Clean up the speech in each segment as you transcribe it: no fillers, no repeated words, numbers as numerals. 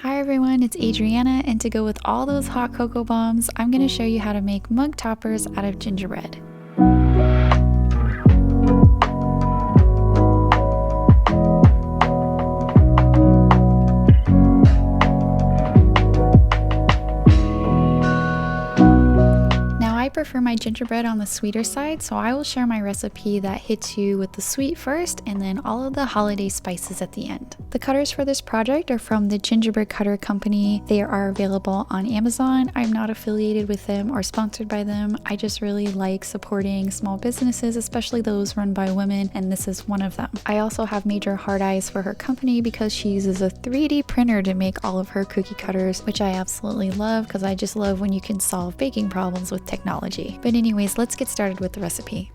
Hi everyone, it's Adriana, and to go with all those hot cocoa bombs, I'm going to show you how to make mug toppers out of gingerbread. I prefer my gingerbread on the sweeter side, so I will share my recipe that hits you with the sweet first and then all of the holiday spices at the end. The cutters for this project are from the Gingerbread Cutter Company. They are available on Amazon. I'm not affiliated with them or sponsored by them. I just really like supporting small businesses, especially those run by women, and this is one of them. I also have major hard eyes for her company because she uses a 3D printer to make all of her cookie cutters, which I absolutely love because I just love when you can solve baking problems with technology. But anyways, let's get started with the recipe.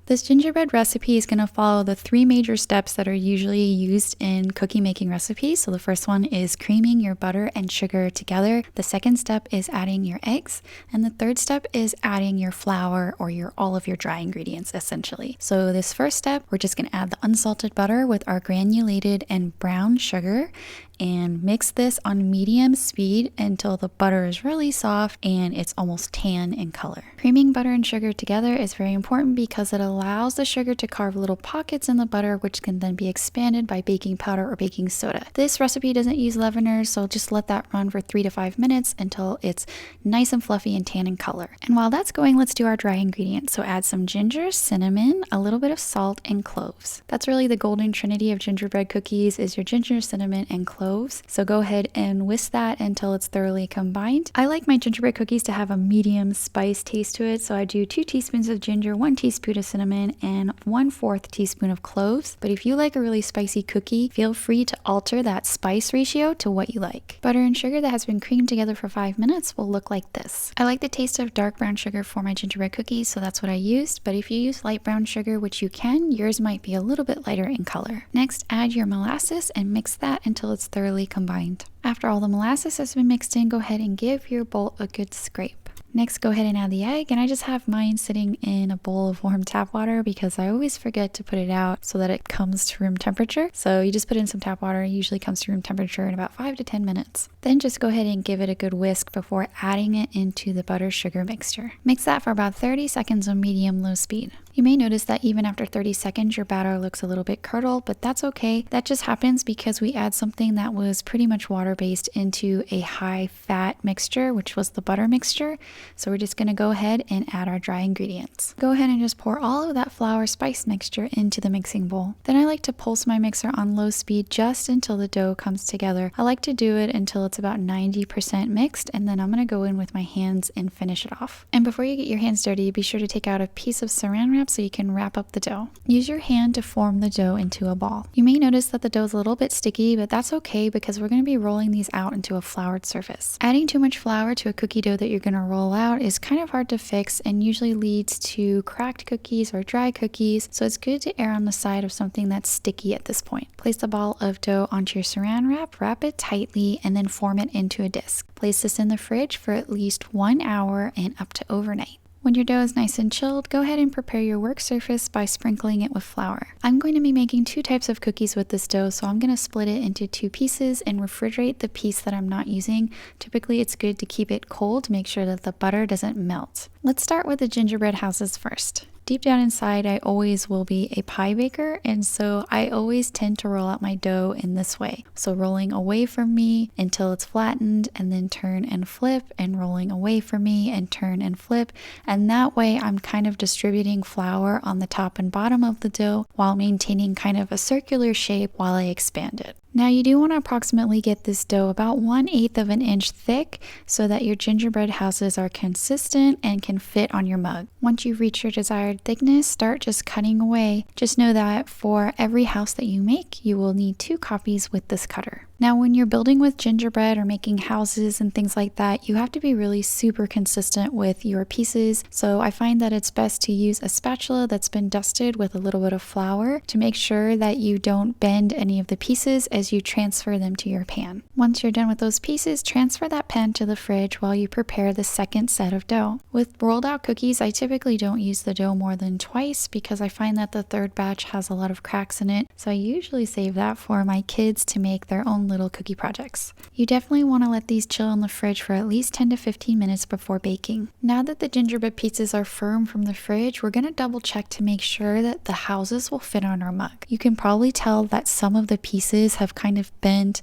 This gingerbread recipe is going to follow the three major steps that are usually used in cookie making recipes. So the first one is creaming your butter and sugar together. The second step is adding your eggs. And the third step is adding your flour or all of your dry ingredients essentially. So this first step, we're just going to add the unsalted butter with our granulated and brown sugar and mix this on medium speed until the butter is really soft and it's almost tan in color. Creaming butter and sugar together is very important because it allows the sugar to carve little pockets in the butter, which can then be expanded by baking powder or baking soda. This recipe doesn't use leaveners, so just let that run for 3 to 5 minutes until it's nice and fluffy and tan in color. And while that's going, let's do our dry ingredients. So add some ginger, cinnamon, a little bit of salt, and cloves. That's really the golden trinity of gingerbread cookies is your ginger, cinnamon, and cloves. So go ahead and whisk that until it's thoroughly combined. I like my gingerbread cookies to have a medium spice taste to it, so I do 2 teaspoons of ginger, 1 teaspoon of cinnamon, and 1/4 teaspoon of cloves. But if you like a really spicy cookie, feel free to alter that spice ratio to what you like. Butter and sugar that has been creamed together for 5 minutes will look like this. I like the taste of dark brown sugar for my gingerbread cookies, so that's what I used, but if you use light brown sugar, which you can, yours might be a little bit lighter in color. Next, add your molasses and mix that until it's thoroughly combined. After all the molasses has been mixed in, go ahead and give your bowl a good scrape. Next, go ahead and add the egg, and I just have mine sitting in a bowl of warm tap water because I always forget to put it out so that it comes to room temperature. So you just put in some tap water, it usually comes to room temperature in about 5 to 10 minutes. Then just go ahead and give it a good whisk before adding it into the butter sugar mixture. Mix that for about 30 seconds on medium-low speed. You may notice that even after 30 seconds, your batter looks a little bit curdled, but that's okay. That just happens because we add something that was pretty much water-based into a high-fat mixture, which was the butter mixture. So we're just going to go ahead and add our dry ingredients. Go ahead and just pour all of that flour spice mixture into the mixing bowl. Then I like to pulse my mixer on low speed just until the dough comes together. I like to do it until it's about 90% mixed, and then I'm going to go in with my hands and finish it off. And before you get your hands dirty, be sure to take out a piece of saran wrap so you can wrap up the dough. Use your hand to form the dough into a ball. You may notice that the dough is a little bit sticky, but that's okay because we're going to be rolling these out into a floured surface. Adding too much flour to a cookie dough that you're going to roll out is kind of hard to fix and usually leads to cracked cookies or dry cookies, so it's good to err on the side of something that's sticky at this point. Place the ball of dough onto your saran wrap, wrap it tightly, and then form it into a disc. Place this in the fridge for at least 1 hour and up to overnight. When your dough is nice and chilled, go ahead and prepare your work surface by sprinkling it with flour. I'm going to be making 2 types of cookies with this dough, so I'm going to split it into 2 pieces and refrigerate the piece that I'm not using. Typically, it's good to keep it cold to make sure that the butter doesn't melt. Let's start with the gingerbread houses first. Deep down inside, I always will be a pie baker, and so I always tend to roll out my dough in this way. So rolling away from me until it's flattened, and then turn and flip, and rolling away from me and turn and flip. And that way I'm kind of distributing flour on the top and bottom of the dough while maintaining kind of a circular shape while I expand it. Now you do want to approximately get this dough about 1/8 of an inch thick so that your gingerbread houses are consistent and can fit on your mug. Once you reach your desired thickness, start just cutting away. Just know that for every house that you make, you will need 2 copies with this cutter. Now when you're building with gingerbread or making houses and things like that, you have to be really super consistent with your pieces. So I find that it's best to use a spatula that's been dusted with a little bit of flour to make sure that you don't bend any of the pieces as you transfer them to your pan. Once you're done with those pieces, transfer that pan to the fridge while you prepare the second set of dough. With rolled out cookies, I typically don't use the dough more than twice because I find that the third batch has a lot of cracks in it. So I usually save that for my kids to make their own fun little cookie projects. You definitely want to let these chill in the fridge for at least 10 to 15 minutes before baking. Now that the gingerbread pieces are firm from the fridge, we're going to double check to make sure that the houses will fit on our mug. You can probably tell that some of the pieces have kind of bent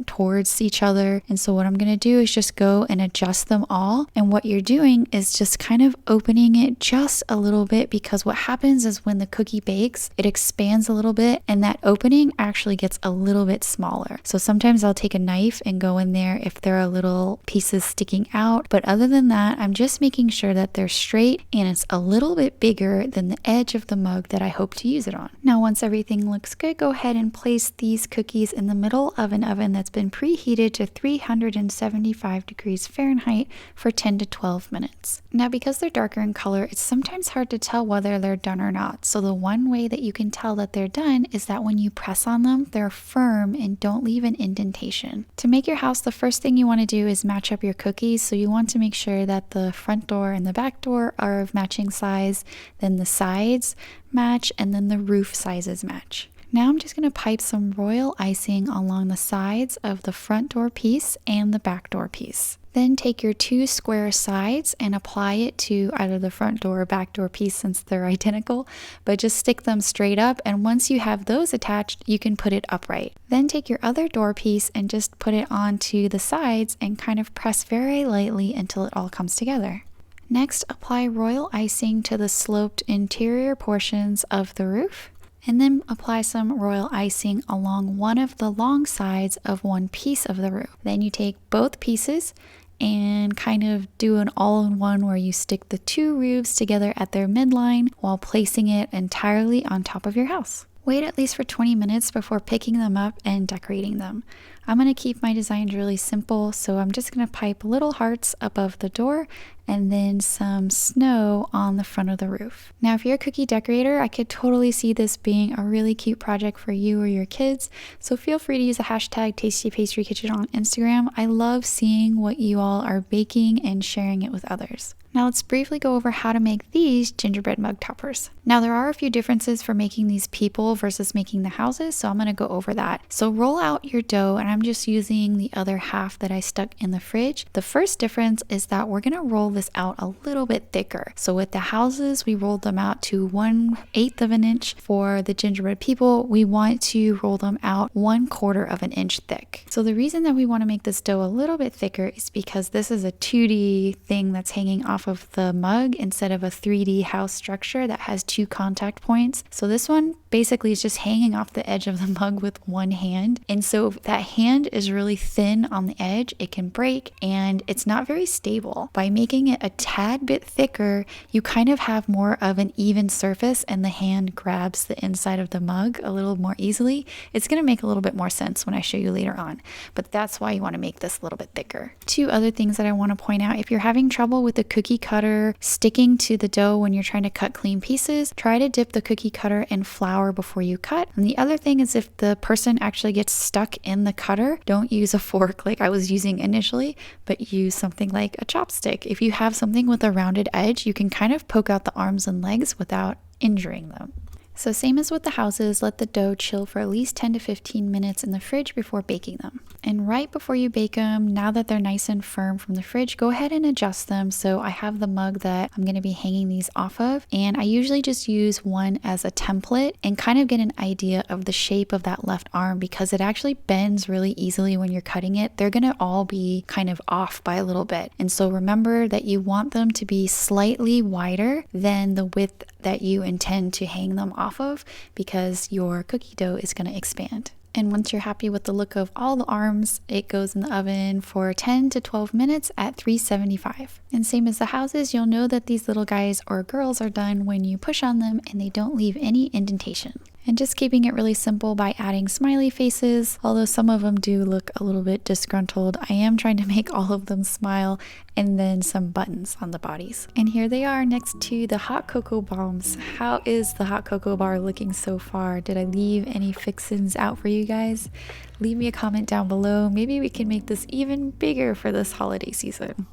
towards each other. And so what I'm going to do is just go and adjust them all. And what you're doing is just kind of opening it just a little bit, because what happens is when the cookie bakes, it expands a little bit and that opening actually gets a little bit smaller. So sometimes I'll take a knife and go in there if there are little pieces sticking out. But other than that, I'm just making sure that they're straight and it's a little bit bigger than the edge of the mug that I hope to use it on. Now, once everything looks good, go ahead and place these cookies in the middle of an oven that's been preheated to 375 degrees Fahrenheit for 10 to 12 minutes. Now, because they're darker in color, it's sometimes hard to tell whether they're done or not. So the one way that you can tell that they're done is that when you press on them, they're firm and don't leave an indentation. To make your house, the first thing you want to do is match up your cookies. So you want to make sure that the front door and the back door are of matching size, then the sides match, and then the roof sizes match. Now I'm just going to pipe some royal icing along the sides of the front door piece and the back door piece. Then take your two square sides and apply it to either the front door or back door piece, since they're identical, but just stick them straight up, and once you have those attached, you can put it upright. Then take your other door piece and just put it onto the sides and kind of press very lightly until it all comes together. Next, apply royal icing to the sloped interior portions of the roof, and then apply some royal icing along one of the long sides of one piece of the roof. Then you take both pieces and kind of do an all-in-one where you stick the two roofs together at their midline while placing it entirely on top of your house. Wait at least for 20 minutes before picking them up and decorating them. I'm going to keep my designs really simple, so I'm just going to pipe little hearts above the door and then some snow on the front of the roof. Now, if you're a cookie decorator, I could totally see this being a really cute project for you or your kids, so feel free to use the hashtag TastyPastryKitchen on Instagram. I love seeing what you all are baking and sharing it with others. Now let's briefly go over how to make these gingerbread mug toppers. Now there are a few differences for making these people versus making the houses, so I'm going to go over that. So roll out your dough, and I'm just using the other half that I stuck in the fridge. The first difference is that we're going to roll this out a little bit thicker. So with the houses, we rolled them out to 1/8 of an inch. For the gingerbread people, we want to roll them out 1/4 of an inch thick. So the reason that we want to make this dough a little bit thicker is because this is a 2D thing that's hanging off of the mug instead of a 3D house structure that has two contact points. So this one basically is just hanging off the edge of the mug with one hand. And so if that hand is really thin on the edge, it can break and it's not very stable. By making it a tad bit thicker, you kind of have more of an even surface and the hand grabs the inside of the mug a little more easily. It's going to make a little bit more sense when I show you later on, but that's why you want to make this a little bit thicker. Two other things that I want to point out: if you're having trouble with the cookie cutter sticking to the dough when you're trying to cut clean pieces, try to dip the cookie cutter in flour before you cut. And the other thing is, if the person actually gets stuck in the cutter, don't use a fork like I was using initially, but use something like a chopstick. If you have something with a rounded edge, you can kind of poke out the arms and legs without injuring them. So same as with the houses, let the dough chill for at least 10 to 15 minutes in the fridge before baking them. And right before you bake them, now that they're nice and firm from the fridge, go ahead and adjust them. So I have the mug that I'm going to be hanging these off of, and I usually just use one as a template and kind of get an idea of the shape of that left arm, because it actually bends really easily when you're cutting it. They're going to all be kind of off by a little bit. And so remember that you want them to be slightly wider than the width that you intend to hang them off of, because your cookie dough is going to expand. And once you're happy with the look of all the arms, it goes in the oven for 10 to 12 minutes at 375. And same as the houses, you'll know that these little guys or girls are done when you push on them and they don't leave any indentation. And just keeping it really simple by adding smiley faces, although some of them do look a little bit disgruntled. I am trying to make all of them smile, and then some buttons on the bodies. And here they are next to the hot cocoa bombs. How is the hot cocoa bar looking so far? Did I leave any fixins out for you guys? Leave me a comment down below. Maybe we can make this even bigger for this holiday season.